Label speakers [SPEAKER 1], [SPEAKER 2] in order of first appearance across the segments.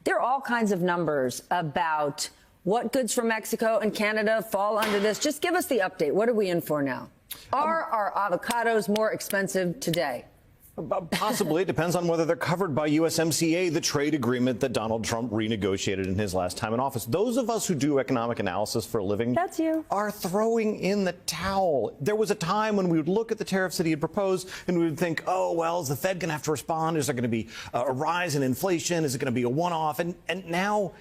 [SPEAKER 1] There are all kinds of numbers about what goods from Mexico and Canada fall under this. Just give us the update. What are we in for now? Are our avocados more expensive today?
[SPEAKER 2] Possibly. It depends on whether they're covered by USMCA, the trade agreement that Donald Trump renegotiated in his last time in office. Those of us who do economic analysis for a living
[SPEAKER 1] That's you.
[SPEAKER 2] are throwing in the towel. There was a time when we would look at the tariffs that he had proposed and we would think, oh, well, is the Fed going to have to respond? Is there going to be a rise in inflation? Is it going to be a one-off? And now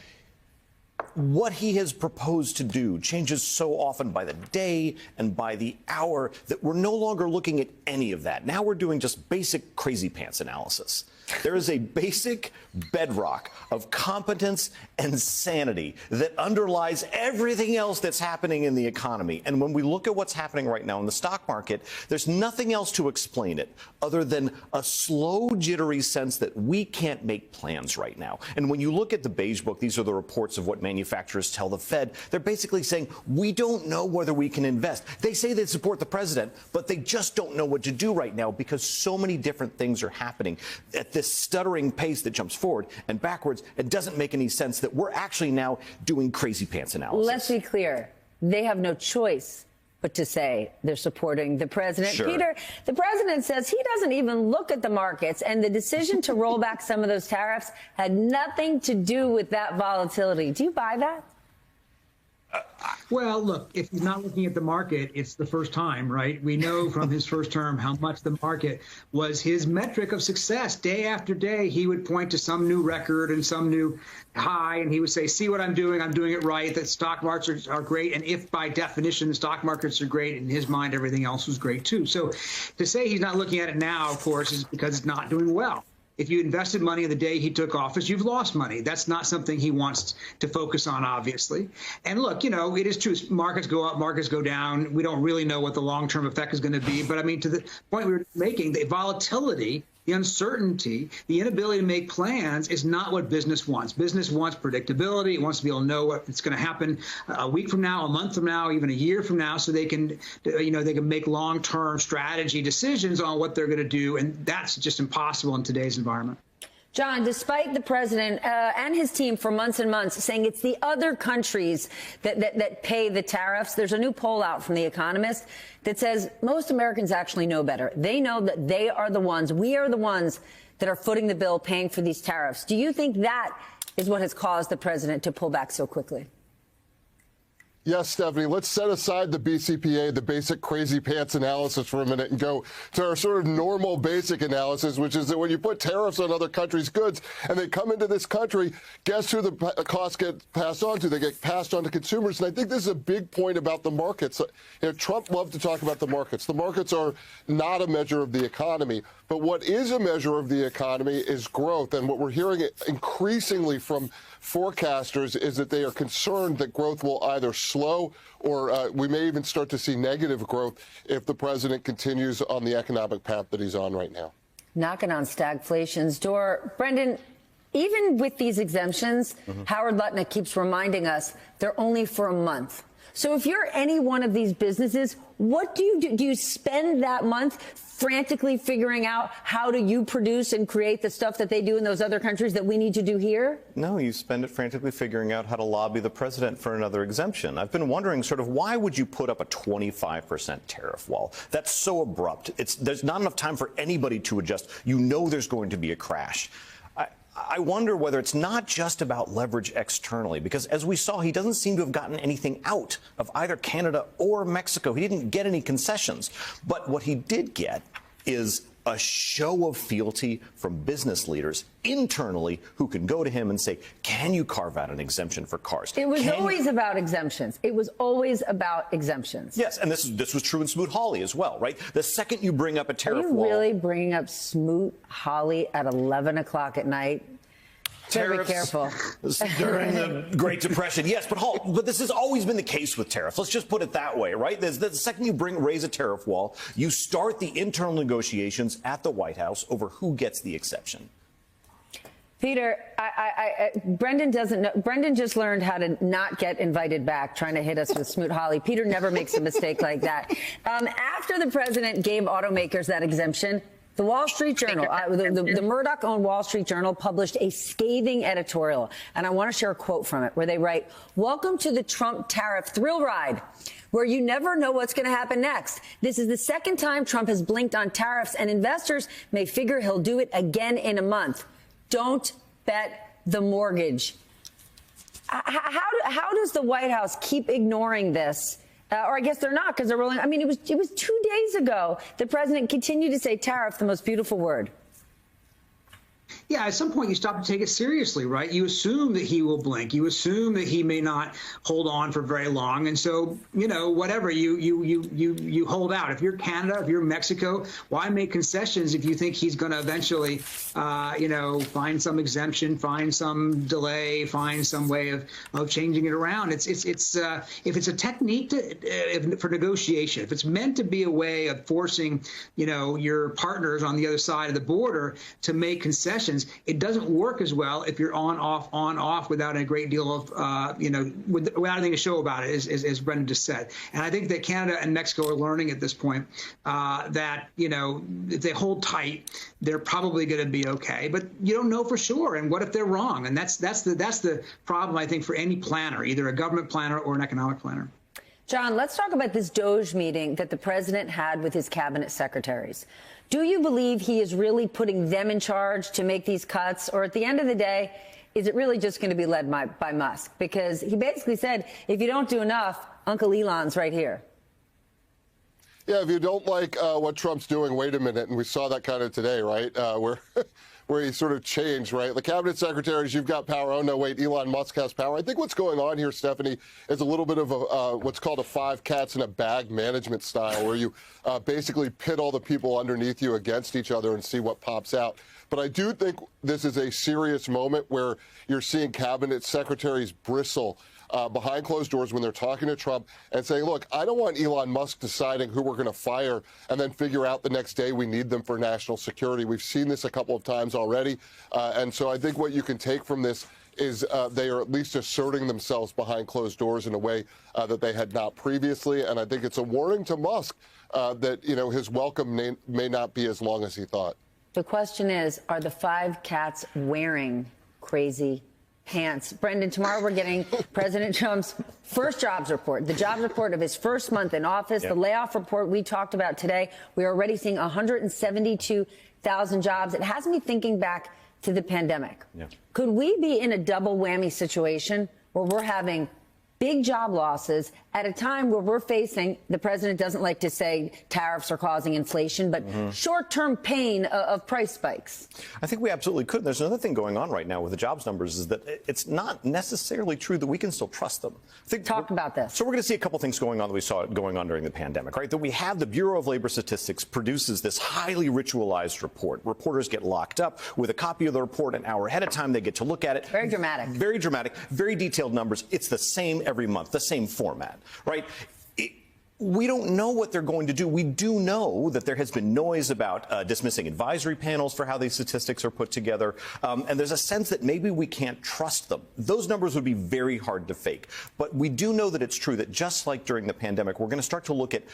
[SPEAKER 2] what he has proposed to do changes so often by the day and by the hour that we're no longer looking at any of that. Now we're doing just basic crazy pants analysis. There is a basic bedrock of competence and sanity that underlies everything else that's happening in the economy. And when we look at what's happening right now in the stock market, there's nothing else to explain it other than a slow, jittery sense that we can't make plans right now. And when you look at the Beige Book, these are the reports of what manufacturers tell the Fed. They're basically saying, we don't know whether we can invest. They say they support the president, but they just don't know what to do right now because so many different things are happening at this stuttering pace that jumps forward and backwards. It doesn't make any sense that we're actually now doing crazy pants analysis.
[SPEAKER 1] Let's be clear. They have no choice but to say they're supporting the president.
[SPEAKER 2] Sure.
[SPEAKER 1] Peter, the president says he doesn't even look at the markets, and the decision to roll back some of those tariffs had nothing to do with that volatility. Do you buy that?
[SPEAKER 3] Well, look, if he's not looking at the market, it's the first time, right? We know from his first term how much the market was his metric of success. Day after day, he would point to some new record and some new high, and he would say, see what I'm doing it right, that stock markets are great. And if by definition the stock markets are great, in his mind, everything else was great too. So to say he's not looking at it now, of course, is because it's not doing well. If you invested money the day he took office, you've lost money. That's not something he wants to focus on, obviously. And look, you know, it is true. Markets go up, markets go down. We don't really know what the long-term effect is going to be. But I mean, to the point we were making, the volatility, the uncertainty, the inability to make plans is not what business wants. Business wants predictability. It wants to be able to know what's going to happen a week from now, a month from now, even a year from now, so they can, you know, they can make long-term strategy decisions on what they're going to do. And that's just impossible in today's environment.
[SPEAKER 1] John, despite the president and his team for months and months saying it's the other countries that pay the tariffs, there's a new poll out from The Economist that says most Americans actually know better. They know that they are the ones, we are the ones that are footing the bill, paying for these tariffs. Do you think that is what has caused the president to pull back so quickly?
[SPEAKER 4] Yes, Stephanie, let's set aside the BCPA, the basic crazy pants analysis for a minute and go to our sort of normal basic analysis, which is that when you put tariffs on other countries' goods and they come into this country, guess who the costs get passed on to? They get passed on to consumers. And I think this is a big point about the markets. You know, Trump loved to talk about the markets. The markets are not a measure of the economy. But what is a measure of the economy is growth. And what we're hearing increasingly from forecasters is that they are concerned that growth will either slow or we may even start to see negative growth if the president continues on the economic path that he's on right now.
[SPEAKER 1] Knocking on stagflation's door. Brendan, even with these exemptions, Howard Lutnick keeps reminding us they're only for a month. So if you're any one of these businesses, what do you do? Do you spend that month frantically figuring out how do you produce and create the stuff that they do in those other countries that we need to do here?
[SPEAKER 2] No, you spend it frantically figuring out how to lobby the president for another exemption. I've been wondering sort of why would you put up a 25% tariff wall? That's so abrupt. There's not enough time for anybody to adjust. You know there's going to be a crash. I wonder whether it's not just about leverage externally, because as we saw, he doesn't seem to have gotten anything out of either Canada or Mexico. He didn't get any concessions. But what he did get is a show of fealty from business leaders internally who can go to him and say, can you carve out an exemption for cars?
[SPEAKER 1] It was always about exemptions. It was always about exemptions.
[SPEAKER 2] Yes, and this was true in Smoot-Hawley as well, right? The second you bring up a tariff wall.
[SPEAKER 1] Are you really bringing up Smoot-Hawley at 11 o'clock at night? Very careful.
[SPEAKER 2] During the Great Depression, yes, but this has always been the case with tariffs. Let's just put it that way, right? The second you raise a tariff wall, you start the internal negotiations at the White House over who gets the exception.
[SPEAKER 1] Peter, Brendan doesn't know. Brendan just learned how to not get invited back, trying to hit us with Smoot-Hawley. Peter never makes a mistake like that. After the president gave automakers that exemption, The Wall Street Journal, the Murdoch-owned Wall Street Journal published a scathing editorial, and I want to share a quote from it where they write, "Welcome to the Trump tariff thrill ride, where you never know what's going to happen next. This is the second time Trump has blinked on tariffs, and investors may figure he'll do it again in a month. Don't bet the mortgage." How does the White House keep ignoring this? Or I guess they're not, because they're rolling. I mean, it was 2 days ago the president continued to say tariff, the most beautiful word.
[SPEAKER 3] Yeah, at some point you stop to take it seriously, right? You assume that he will blink. You assume that he may not hold on for very long, and so whatever you hold out. If you're Canada, if you're Mexico, why make concessions if you think he's going to eventually, find some exemption, find some delay, find some way of changing it around? If it's a technique for negotiation, if it's meant to be a way of forcing your partners on the other side of the border to make concessions, it doesn't work as well if you're on, off without a great deal of, without anything to show about it, as Brendan just said. And I think that Canada and Mexico are learning at this point that, if they hold tight, they're probably going to be okay. But you don't know for sure. And what if they're wrong? And that's the problem, I think, for any planner, either a government planner or an economic planner.
[SPEAKER 1] John, let's talk about this DOGE meeting that the president had with his cabinet secretaries. Do you believe he is really putting them in charge to make these cuts? Or at the end of the day, is it really just going to be led by Musk? Because he basically said, if you don't do enough, Uncle Elon's right here.
[SPEAKER 4] Yeah, if you don't like what Trump's doing, wait a minute. And we saw that kind of today, right? Where he sort of changed, right? The cabinet secretaries, you've got power. Oh, no, wait, Elon Musk has power. I think what's going on here, Stephanie, is a little bit of what's called a 5 cats in a bag management style, where you basically pit all the people underneath you against each other and see what pops out. But I do think this is a serious moment where you're seeing cabinet secretaries bristle behind closed doors when they're talking to Trump and saying, look, I don't want Elon Musk deciding who we're going to fire and then figure out the next day we need them for national security. We've seen this a couple of times already. And so I think what you can take from this is they are at least asserting themselves behind closed doors in a way that they had not previously. And I think it's a warning to Musk that, his welcome may not be as long as he thought.
[SPEAKER 1] The question is, are the 5 cats wearing crazy pants? Brendan, tomorrow we're getting President Trump's first jobs report, the jobs report of his first month in office, the layoff report we talked about today. We are already seeing 172,000 jobs. It has me thinking back to the pandemic. Yeah. Could we be in a double whammy situation where we're having big job losses at a time where we're facing, the president doesn't like to say tariffs are causing inflation, but short-term pain of price spikes?
[SPEAKER 2] I think we absolutely could. There's another thing going on right now with the jobs numbers is that it's not necessarily true that we can still trust them.
[SPEAKER 1] Talk about this.
[SPEAKER 2] So we're going to see a couple things going on that we saw going on during the pandemic, right? That we have the Bureau of Labor Statistics produces this highly ritualized report. Reporters get locked up with a copy of the report an hour ahead of time. They get to look at it.
[SPEAKER 1] Very dramatic.
[SPEAKER 2] Very dramatic. Very detailed numbers. It's the same every month, the same format, right? We don't know what they're going to do. We do know that there has been noise about dismissing advisory panels for how these statistics are put together. And there's a sense that maybe we can't trust them. Those numbers would be very hard to fake. But we do know that it's true that just like during the pandemic, we're going to start to look at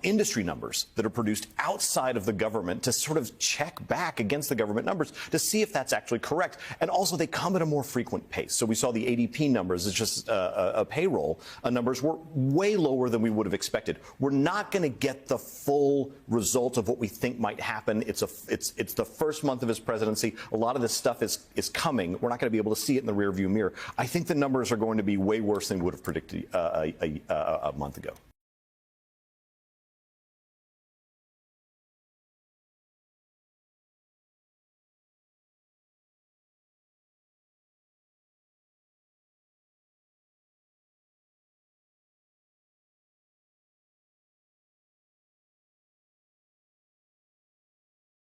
[SPEAKER 2] industry numbers that are produced outside of the government to sort of check back against the government numbers to see if that's actually correct. And also, they come at a more frequent pace. So we saw the ADP numbers, it's just a payroll numbers were way lower than we would have expected. We're not going to get the full result of what we think might happen. It's the first month of his presidency. A lot of this stuff is coming. We're not going to be able to see it in the rearview mirror. I think the numbers are going to be way worse than we would have predicted a month ago.